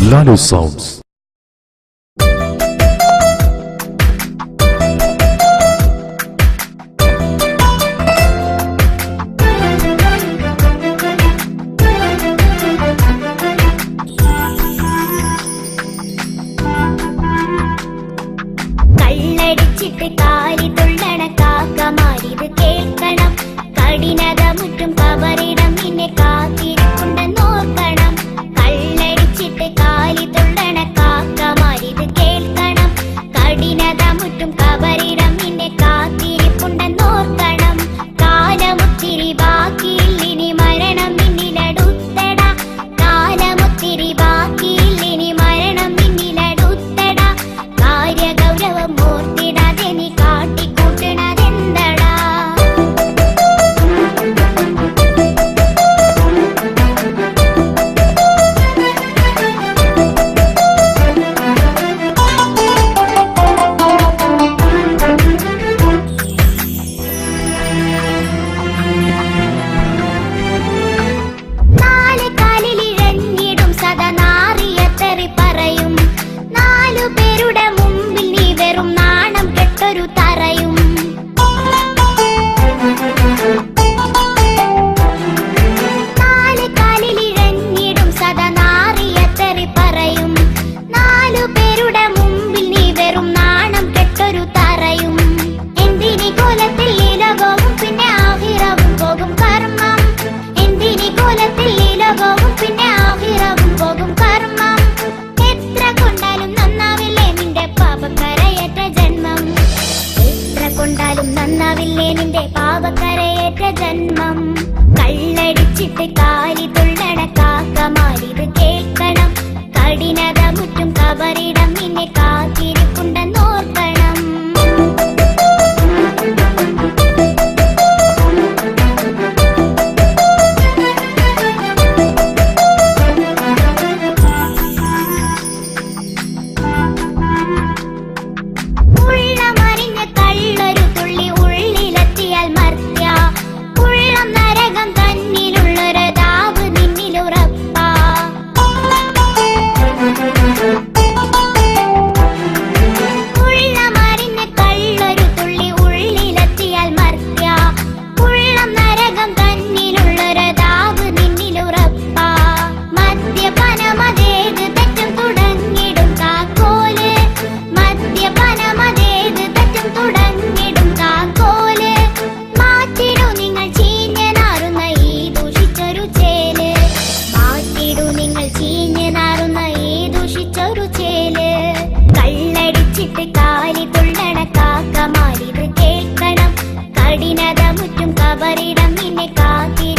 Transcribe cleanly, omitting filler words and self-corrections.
Lalu Sounds. കള്ളടിച്ചിട്ട് കാലി തുള്ളണ കാക്കമാരിത് കേൾക്കണം. കഠിനതമുറ്റും കബറിടം നിന്നെ കാത്തിരിപ്പുണ്ടെന്നോർക്കണം. കള്ളടിച്ചിട്ട് കാലി തുള്ളണ കാക്കമാരിത് കേൾക്കണം. കഠിനതമുറ്റും കബറിടം നിന്നെ കാത്തിരിപ്പുണ്ടെന്നോർക്കണം. കാലമൊത്തിരി ബാക്കിയില്ലിനി മരണം നിന്നിലടുത്തട. കാലമൊത്തിരി ബാക്കിയില്ലിനി മരണം നിന്നിലടുത്തട. കാര്യഗൗരവം ഓർത്തിടാതെ നീ കാട്ടിക്കൂട്ടണതെന്തടാ? നാല് കാലിലിഴഞ്ഞിടും സദാ നാറിയത്തെറി പറയും. നാലു പേരുടെ മുമ്പിൽ നീ വെറും നാണം കെട്ടൊരു തറയും. നാല് കാലിലിഴഞ്ഞിടും സദാ നാറിയത്തെറി പറയും. നാലു പേരുടെ മുമ്പിൽ നീ വെറും നാണം കെട്ടൊരു തറയും. എന്തിനി കോലത്തിൽ ഈ ലോകവും പിന്നെ ആഖിറവും പോകും കർമ്മം. എന്തിനി കോലത്തിൽ ഈ ലോകവും പിന്നെ ആഖിറവും പോകും കർമ്മം. എത്ര കൊണ്ടാലും നന്നാവില്ലേ നിന്റെ പാപക്കരയേറ്റ ജന്മം. എത്ര കൊണ്ടാലും നന്നാവില്ലേ നിന്റെ പാപക്കരയേറ്റ ജന്മം. കള്ളടിച്ചിട്ട് കാലി തുള്ളണ കാക്കമാരിത് കേൾക്കണം. കഠിനതമുറ്റും കബറിടം നിന്നെ കാത്തിരിപ്പുണ്ടെന്നോർക്കണം. ഉള്ളമറിഞ്ഞ കള്ളൊരു തുള്ളി ഉള്ളിലെത്തിയാൽ മർത്യ. ഉള്ളം നരകം തന്നിലുള്ളൊരു ദാവ് നിന്നിലുറപ്പാ. ഉള്ളമറിഞ്ഞ കള്ളൊരു തുള്ളി ഉള്ളിലെത്തിയാൽ മർത്യ. ഉള്ളം നരകം തന്നിലുള്ളൊരു ദാവ് നിന്നിലുറപ്പാ. മദ്യപാനമതേത് തെറ്റും തുടങ്ങിടും കാക്കോല്. മദ്യപാനമതേത് തെറ്റും തുടങ്ങിടും കാക്കോല്. മാറ്റിടൂ നിങ്ങൾ ചീഞ്ഞ് നാറുന്ന ഈ ദൂഷിച്ചൊരു ചേല്. മാറ്റിടൂ നിങ്ങൾ ചീഞ്ഞ് നാറുന്ന ഈ ദൂഷിച്ചൊരു ചേല്. കള്ളടിച്ചിട്ട് കാലി തുള്ളണ കാക്കമാരിത് കേൾക്കണം. കഠിനതമുറ്റും കബറിടം നിന്നെ കാത്തി